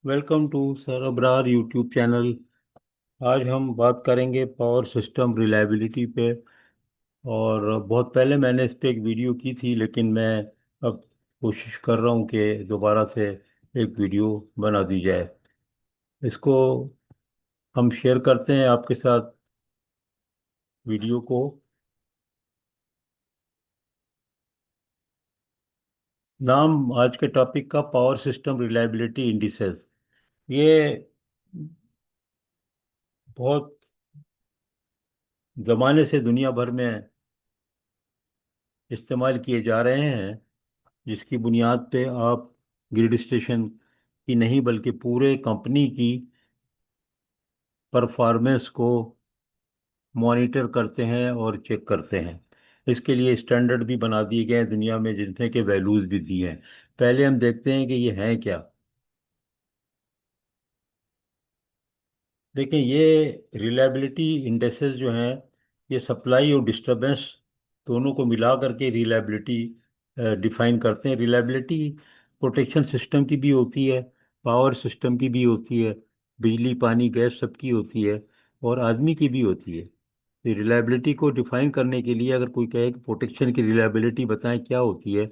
Welcome to sir Abrar YouTube channel. आज हम बात करेंगे पावर सिस्टम रिलायबिलिटी पे। और बहुत पहले मैंने इस पे एक वीडियो की थी, लेकिन मैं अब कोशिश कर रहा हूँ कि दोबारा से एक वीडियो बना दी जाए। इसको हम शेयर करते हैं आपके साथ वीडियो को। नाम आज के टॉपिक का पावर सिस्टम रिलायबिलिटी इंडिसेस। ये बहुत ज़माने से दुनिया भर में इस्तेमाल किए जा रहे हैं, जिसकी बुनियाद पे आप ग्रिड स्टेशन की नहीं बल्कि पूरे कंपनी की परफॉर्मेंस को मॉनिटर करते हैं और चेक करते हैं। इसके लिए स्टैंडर्ड भी बना दिए गए हैं दुनिया में, जिनमें के वैल्यूज़ भी दिए हैं। पहले हम देखते हैं कि ये हैं क्या। देखिए, ये रिलायबिलिटी इंडेक्सेस जो हैं, ये सप्लाई और डिस्टरबेंस दोनों को मिला करके रिलायबिलिटी डिफाइन करते हैं। रिलायबिलिटी प्रोटेक्शन सिस्टम की भी होती है, पावर सिस्टम की भी होती है, बिजली पानी गैस सबकी होती है, और आदमी की भी होती है। तो रिलायबिलिटी को डिफाइन करने के लिए अगर कोई कहे कि प्रोटेक्शन की रिलायबिलिटी बताएं क्या होती है,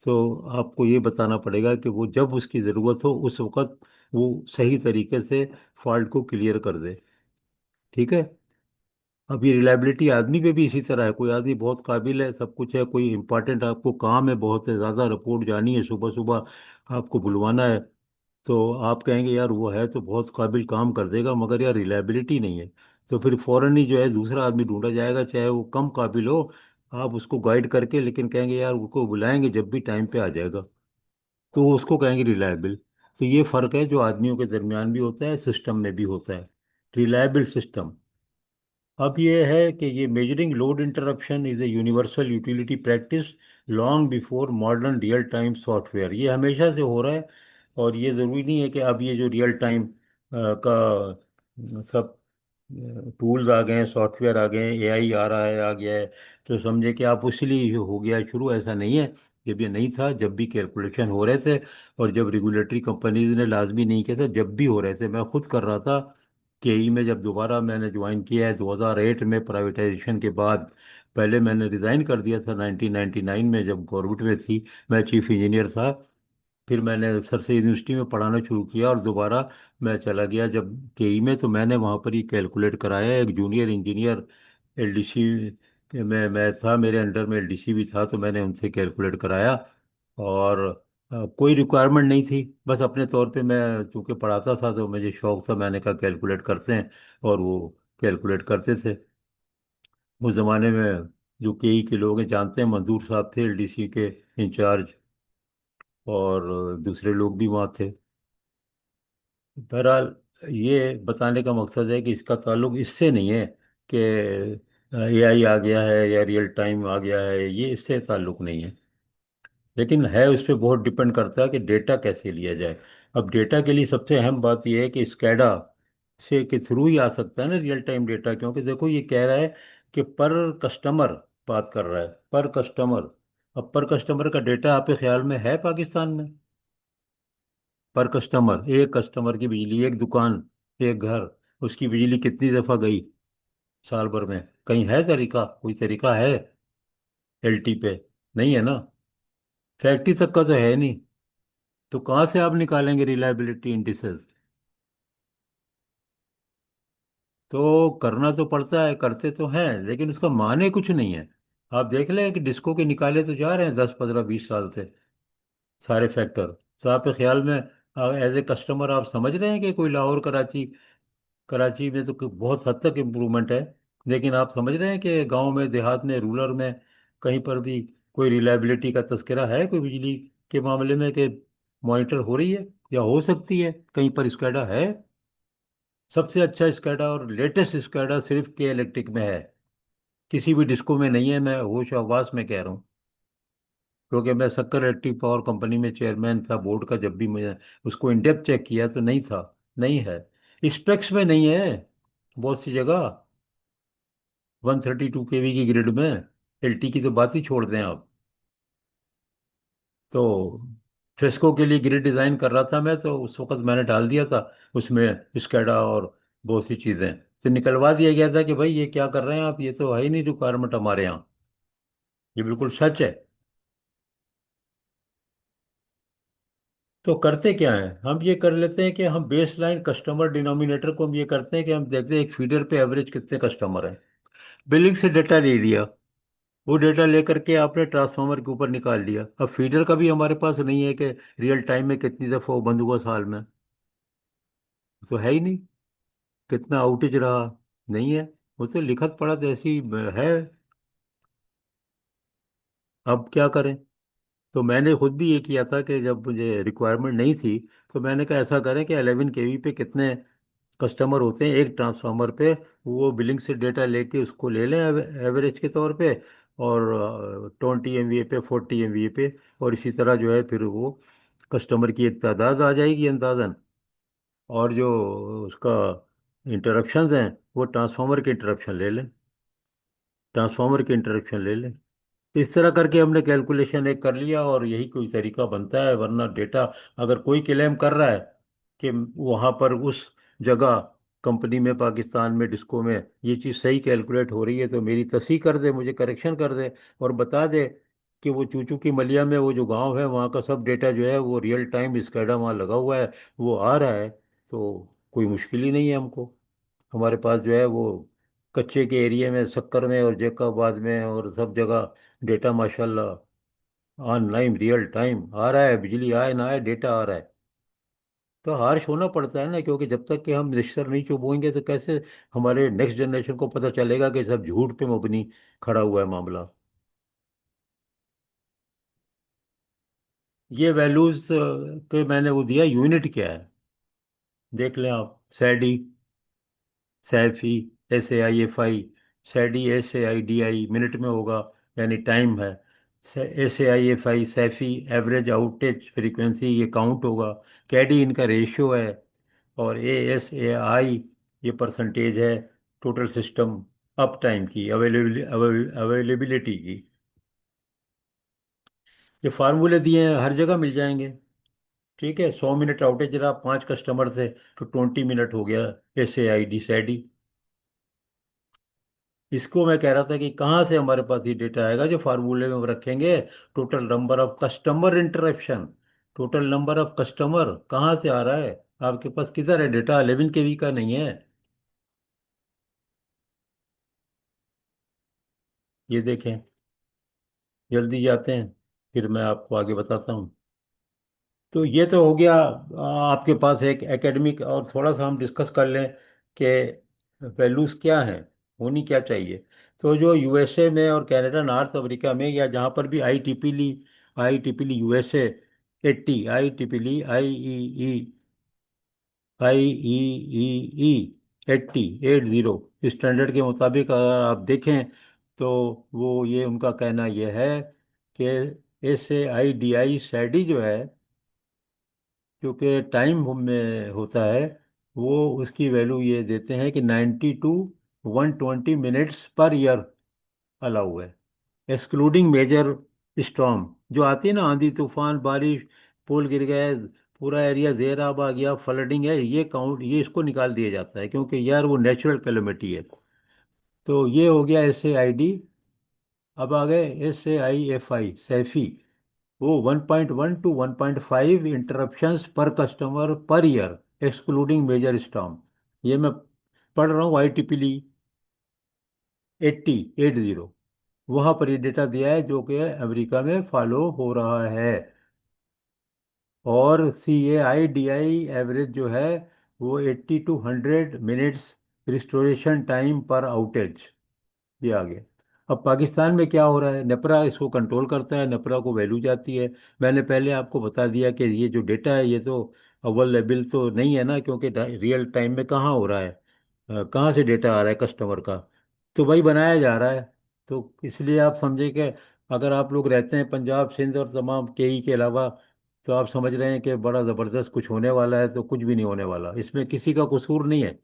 तो आपको ये बताना पड़ेगा कि वो जब उसकी ज़रूरत हो उस वक्त वो सही तरीके से फॉल्ट को क्लियर कर दे। ठीक है। अब ये रिलायबिलिटी आदमी पे भी इसी तरह है। कोई आदमी बहुत काबिल है, सब कुछ है, कोई इंपॉर्टेंट आपको काम है, बहुत है ज़्यादा रिपोर्ट जानी है, सुबह सुबह आपको बुलवाना है, तो आप कहेंगे यार वो है तो बहुत काबिल, काम कर देगा, मगर यार रिलायबिलिटी नहीं है। तो फिर फौरन ही जो है दूसरा आदमी ढूंढा जाएगा, चाहे वो कम काबिल हो। आप उसको गाइड करके, लेकिन कहेंगे यार उसको बुलाएंगे जब भी टाइम पे आ जाएगा, तो वो उसको कहेंगे रिलायबल। तो ये फ़र्क है जो आदमियों के दरमियान भी होता है, सिस्टम में भी होता है। Reliable system. अब ये है कि ये measuring load interruption is a universal utility practice long before modern real time software. ये हमेशा से हो रहा है। और ये ज़रूरी नहीं है कि अब ये जो रियल टाइम का सब टूल्स आ गए हैं, सॉफ्टवेयर आ गए हैं, एआई आ रहा है, आ गया है, तो समझे कि आप उसीलिए हो गया शुरू। ऐसा नहीं है। जब ये नहीं था, जब भी कैलकुलेशन हो रहे थे, और जब रेगुलेटरी कंपनीज ने लाजमी नहीं किया था, जब भी हो रहे थे, मैं खुद कर रहा था। केई में जब दोबारा मैंने ज्वाइन किया है 2008 में प्राइवेटाइजेशन के बाद। पहले मैंने रिज़ाइन कर दिया था 1999 में, जब गवर्नमेंट में थी, मैं चीफ इंजीनियर था। फिर मैंने सर से यूनिवर्सिटी में पढ़ाना शुरू किया, और दोबारा मैं चला गया जब केई में, तो मैंने वहाँ पर ही कैलकुलेट कराया। एक जूनियर इंजीनियर एलडीसी में मैं था, मेरे अंडर में एलडीसी भी था, तो मैंने उनसे कैलकुलेट कराया। और कोई रिक्वायरमेंट नहीं थी, बस अपने तौर पे मैं चूंकि पढ़ाता था तो मुझे शौक था, मैंने कहा कैलकुलेट करते हैं। और वो कैलकुलेट करते थे। उस ज़माने में जो केई के लोग हैं जानते हैं, मंजूर साहब थे एलडीसी के इंचार्ज, और दूसरे लोग भी वहाँ थे। बहरहाल, ये बताने का मकसद है कि इसका ताल्लुक इससे नहीं है कि एआई आ गया है या रियल टाइम आ गया है, ये इससे ताल्लुक नहीं है। लेकिन है, उस पर बहुत डिपेंड करता है कि डेटा कैसे लिया जाए। अब डेटा के लिए सबसे अहम बात यह है कि स्कैडा से के थ्रू ही आ सकता है ना रियल टाइम डेटा, क्योंकि देखो ये कह रहा है कि पर कस्टमर बात कर रहा है, पर कस्टमर। अब पर कस्टमर का डेटा आपके ख्याल में है पाकिस्तान में? पर कस्टमर, एक कस्टमर की बिजली, एक दुकान, एक घर, उसकी बिजली कितनी दफा गई साल भर में? कहीं है तरीका? कोई तरीका है एलटी पे? नहीं है ना। फैक्ट्री तक का तो है नहीं। तो कहाँ से आप निकालेंगे रिलायबिलिटी इंडिसेस? तो करना तो पड़ता है, करते तो हैं, लेकिन उसका माने कुछ नहीं है। आप देख लें कि डिस्को के निकाले तो जा रहे हैं 10 15 20 साल से सारे फैक्टर। तो आपके ख्याल में एज ए कस्टमर आप समझ रहे हैं कि कोई लाहौर कराची, कराची में तो बहुत हद तक इम्प्रूवमेंट है, लेकिन आप समझ रहे हैं कि गांव में, देहात में, रूरल में कहीं पर भी कोई रिलायबिलिटी का तस्करा है कोई बिजली के मामले में कि मॉनिटर हो रही है या हो सकती है? कहीं पर स्कैडा है? सबसे अच्छा स्कैडा और लेटेस्ट स्कैडा सिर्फ के इलेक्ट्रिक में है, किसी भी डिस्को में नहीं है। मैं होश हवास में कह रहा हूँ, क्योंकि मैं सक्कर इलेक्ट्रिक पावर कंपनी में चेयरमैन था बोर्ड का। जब भी मैं उसको इन डेप्थ चेक किया तो नहीं था, नहीं है। स्पेक्स में नहीं है बहुत सी जगह, 132 केवी की ग्रिड में। एलटी की तो बात ही छोड़ दें आप। तो फ्रेस्को के लिए ग्रिड डिज़ाइन कर रहा था मैं, तो उस वक्त मैंने डाल दिया था उसमें स्कैडा और बहुत सी चीज़ें। तो निकलवा दिया गया था कि भाई ये क्या कर रहे हैं आप, ये तो है ही नहीं रिक्वायरमेंट हमारे यहाँ। ये बिल्कुल सच है। तो करते क्या है, हम ये कर लेते हैं कि हम बेस लाइन कस्टमर डिनोमिनेटर को हम ये करते हैं कि हम देखते हैं एक फीडर पे एवरेज कितने कस्टमर हैं। बिलिंग से डेटा ले लिया, वो डेटा लेकर के आपने ट्रांसफार्मर के ऊपर निकाल लिया। अब फीडर का भी हमारे पास नहीं है कि रियल टाइम में कितनी दफ़ा वो बंद हुआ साल में, तो है ही नहीं। कितना आउटेज रहा, नहीं है। वो तो लिखत पढ़त ऐसी है। अब क्या करें। तो मैंने खुद भी ये किया था कि जब मुझे रिक्वायरमेंट नहीं थी, तो मैंने कहा ऐसा करें कि 11 kV पे कितने कस्टमर होते हैं एक ट्रांसफार्मर पे, वो बिलिंग से डेटा लेके उसको ले लें एवरेज के तौर पे, और 20 MVA पे, 40 MVA पे, और इसी तरह जो है फिर वो कस्टमर की एक तादाद आ जाएगी अंदाजन। और जो उसका इंटरप्शंस हैं वो ट्रांसफार्मर के इंटरप्शन ले लें, ट्रांसफार्मर के इंटरप्शन ले लें। तो इस तरह करके हमने कैलकुलेशन एक कर लिया, और यही कोई तरीका बनता है। वरना डेटा अगर कोई क्लेम कर रहा है कि वहाँ पर उस जगह कंपनी में, पाकिस्तान में, डिस्को में ये चीज़ सही कैलकुलेट हो रही है, तो मेरी तस्हीह कर दे, मुझे करेक्शन कर दे, और बता दे कि वो चूचू की मलिया में वो जो गांव है वहाँ का सब डेटा जो है वो रियल टाइम स्कैडा वहाँ लगा हुआ है, वो आ रहा है। तो कोई मुश्किल ही नहीं है हमको। हमारे पास जो है वो कच्चे के एरिया में, सक्कर में और जैकाबाद में और सब जगह डेटा माशाल्लाह ऑनलाइन रियल टाइम आ रहा है, बिजली आए ना आए डेटा आ रहा है। तो हार्श होना पड़ता है ना, क्योंकि जब तक कि हम निश्चर नहीं चुभोएंगे तो कैसे हमारे नेक्स्ट जनरेशन को पता चलेगा कि सब झूठ पे मबनी खड़ा हुआ है मामला। ये वैल्यूज के मैंने वो दिया, यूनिट क्या है देख लें आप। SAIDI, SAIFI, SAIFI। SAIDI SAIDI minute में होगा, यानी टाइम है। SAIFI SAIFI average outage frequency, ये काउंट होगा। कैडी इनका रेशियो है। और ASAI ये परसेंटेज है टोटल सिस्टम अप टाइम की, अवेलेबिलिटी की। ये फार्मूले दिए हैं, हर जगह मिल जाएंगे। ठीक है, 100 मिनट आउटेज रहा, 5 कस्टमर थे, तो 20 मिनट हो गया SAID सैडी। इसको मैं कह रहा था कि कहाँ से हमारे पास ये डेटा आएगा जो फार्मूले में हम रखेंगे। Total number of customer interaction, total number of customer कहाँ से आ रहा है। आपके पास किधर है डेटा, 11 kV का नहीं है। ये देखें, जल्दी जाते हैं, फिर मैं आपको आगे बताता हूँ। तो ये तो हो गया आपके पास एक एकेडमिक, और थोड़ा सा हम डिस्कस कर लें कि वैल्यूज़ क्या हैं, होनी क्या चाहिए। तो जो USA में और कनाडा, नॉर्थ अमेरिका में, या जहाँ पर भी I triple USA 80, I E 80 standard के मुताबिक अगर आप देखें, तो वो ये उनका कहना ये है कि SAIDI सैडी जो है, क्योंकि टाइम में होता है, वो उसकी वैल्यू ये देते हैं कि 90 to 120 minutes per year allow है, एक्सक्लूडिंग मेजर स्टॉर्म। जो आती है ना, आंधी तूफान बारिश, पुल गिर गए, पूरा एरिया ज़ेराब आ गया, फ्लडिंग है, ये काउंट, ये इसको निकाल दिया जाता है, क्योंकि यार वो नेचुरल कैलेमिटी है। तो ये हो गया SAID। अब आ गए SAIFI सैफी। वो 1.1 to 1.5 interruptions per customer per year, excluding major storm. ये मैं पढ़ रहा हूँ IEEE 80 वहाँ पर ये डेटा दिया है जो कि अमेरिका में फॉलो हो रहा है। और CAIDI एवरेज जो है वो 80 to 100 मिनट्स रिस्टोरेशन टाइम पर आउटेज। ये आ गया। अब पाकिस्तान में क्या हो रहा है, नेपरा इसको कंट्रोल करता है, नेपरा को वैल्यू जाती है। मैंने पहले आपको बता दिया कि ये जो डेटा है ये तो अवेलेबल तो नहीं है ना, क्योंकि रियल टाइम में कहाँ हो रहा है, कहाँ से डेटा आ रहा है कस्टमर का, तो भाई बनाया जा रहा है। तो इसलिए आप समझे कि अगर आप लोग रहते हैं पंजाब, सिंध और तमाम KE के अलावा, तो आप समझ रहे हैं कि बड़ा ज़बरदस्त कुछ होने वाला है। तो कुछ भी नहीं होने वाला, इसमें किसी का कसूर नहीं है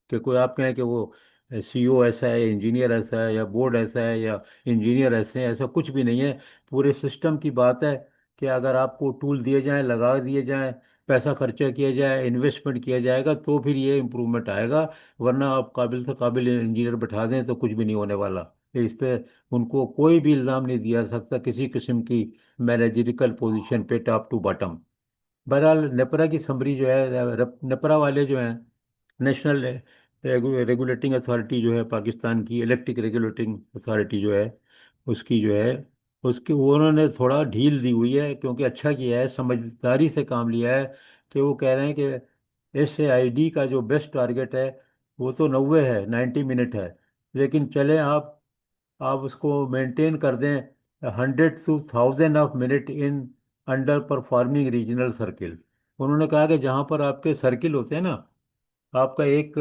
कि कोई आप कहें कि वो CEO ऐसा है, इंजीनियर ऐसा है, या बोर्ड ऐसा है, या इंजीनियर ऐसे हैं, ऐसा कुछ भी नहीं है। पूरे सिस्टम की बात है कि अगर आपको टूल दिए जाएं, लगा दिए जाएं, पैसा खर्चा किया जाए, इन्वेस्टमेंट किया जाएगा, तो फिर ये इम्प्रूवमेंट आएगा। वरना आप काबिल से काबिल इंजीनियर बैठा दें तो कुछ भी नहीं होने वाला। तो इस पे उनको कोई भी इल्ज़ाम नहीं दिया जा सकता किसी किस्म की मैनेजरिकल पोजीशन पे, टॉप टू बॉटम। बहरहाल नेपरा की समरी जो है, नेपरा वाले जो हैं, नेशनल रेगुलेटिंग अथॉरिटी जो है पाकिस्तान की, इलेक्ट्रिक रेगुलेटिंग अथॉरिटी जो है, उसकी जो है, उसकी वो उन्होंने थोड़ा ढील दी हुई है, क्योंकि अच्छा किया है, समझदारी से काम लिया है। कि वो कह रहे हैं कि SAID का जो बेस्ट टारगेट है वो तो 90 है, 90 मिनट है। लेकिन चले आप उसको मेंटेन कर दें 100 to 1000 of minute in under performing regional circle. उन्होंने कहा कि जहाँ पर आपके सर्किल होते हैं ना, आपका एक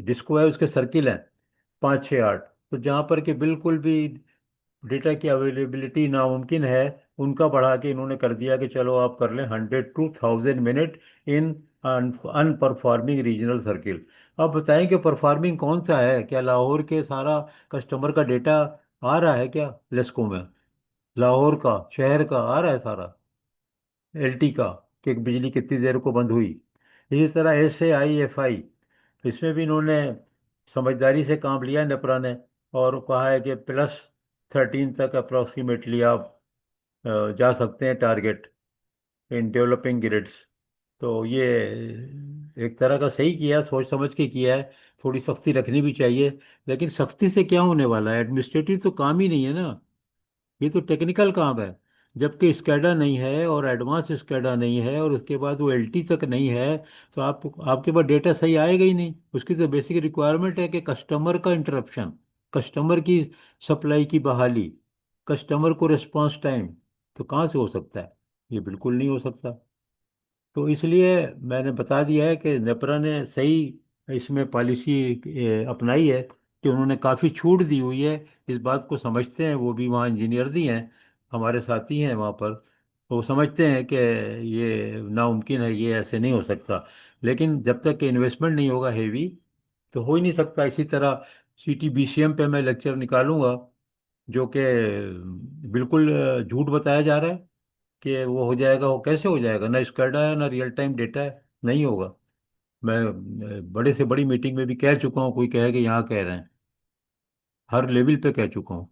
डिस्को है, उसके सर्किल हैं 5 6 8, तो जहाँ पर कि बिल्कुल भी डेटा की अवेलेबिलिटी नामुमकिन है, उनका बढ़ा के इन्होंने कर दिया कि चलो आप कर लें 100 to 1000 minute in unperforming regional circle. अब बताएं कि परफॉर्मिंग कौन सा है? क्या लाहौर के सारा कस्टमर का डेटा आ रहा है क्या लेस्को में? लाहौर का शहर का आ रहा है सारा, LT का, कि बिजली कितनी देर को बंद हुई। इसी तरह SAIFI, इसमें भी इन्होंने समझदारी से काम लिया नेपरा ने, और कहा है कि +13 तक अप्रोक्सीमेटली आप जा सकते हैं टारगेट इन डेवलपिंग ग्रिड्स। तो ये एक तरह का सही किया, सोच समझ के किया है। थोड़ी सख्ती रखनी भी चाहिए, लेकिन सख्ती से क्या होने वाला है? एडमिनिस्ट्रेटिव तो काम ही नहीं है ना, ये तो टेक्निकल काम है। जबकि स्कैडा नहीं है और एडवांस स्कैडा नहीं है और उसके बाद वो LT तक नहीं है, तो आपके पास डेटा सही आएगा ही नहीं। उसकी तो बेसिक रिक्वायरमेंट है कि कस्टमर का इंटरप्शन, कस्टमर की सप्लाई की बहाली, कस्टमर को रिस्पांस टाइम। तो कहाँ से हो सकता है? ये बिल्कुल नहीं हो सकता। तो इसलिए मैंने बता दिया है कि नेपरा ने सही इसमें पॉलिसी अपनाई है, कि उन्होंने काफ़ी छूट दी हुई है। इस बात को समझते हैं, वो भी वहाँ इंजीनियर भी हैं, हमारे साथी हैं वहाँ पर। तो वो समझते हैं कि ये नामुमकिन है, ये ऐसे नहीं हो सकता। लेकिन जब तक कि इन्वेस्टमेंट नहीं होगा हेवी, तो हो ही नहीं सकता। इसी तरह CTBCM पे मैं लेक्चर निकालूंगा, जो कि बिल्कुल झूठ बताया जा रहा है कि वो हो जाएगा। वो कैसे हो जाएगा? ना स्कैडा है, ना रियल टाइम डेटा है, नहीं होगा। मैं बड़े से बड़ी मीटिंग में भी कह चुका हूँ, कोई कहे कि यहाँ कह रहे हैं, हर लेवल पे कह चुका हूँ।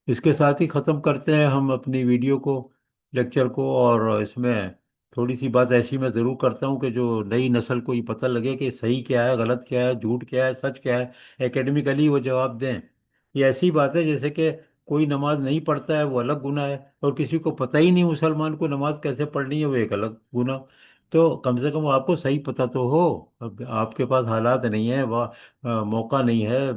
इसके साथ ही ख़त्म करते हैं हम अपनी वीडियो को, लेक्चर को। और इसमें थोड़ी सी बात ऐसी मैं ज़रूर करता हूँ कि जो नई नस्ल को ये पता लगे कि सही क्या है, गलत क्या है, झूठ क्या है, सच क्या है, एकेडमिकली वो जवाब दें। ये ऐसी बात है जैसे कि कोई नमाज नहीं पढ़ता है वो अलग गुनाह है, और किसी को पता ही नहीं मुसलमान को नमाज कैसे पढ़नी है वो एक अलग गुनाह। तो कम से कम आपको सही पता तो हो। अब आपके पास हालात नहीं है, वह मौका नहीं है,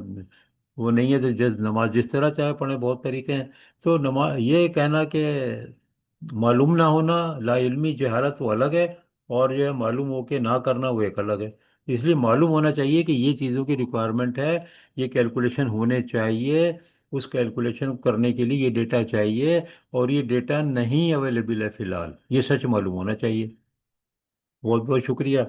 वो नहीं है, तो नमाज जिस तरह चाहे पढ़े, बहुत तरीके हैं। तो नमाज, ये कहना कि मालूम ना होना, ला इल्मी जहालत वो अलग है, और जो है मालूम हो के ना करना वो एक अलग है। इसलिए मालूम होना चाहिए कि ये चीज़ों की रिक्वायरमेंट है, ये कैलकुलेशन होने चाहिए, उस कैलकुलेशन करने के लिए ये डेटा चाहिए, और ये डेटा नहीं अवेलेबल है फिलहाल, ये सच मालूम होना चाहिए। बहुत बहुत शुक्रिया।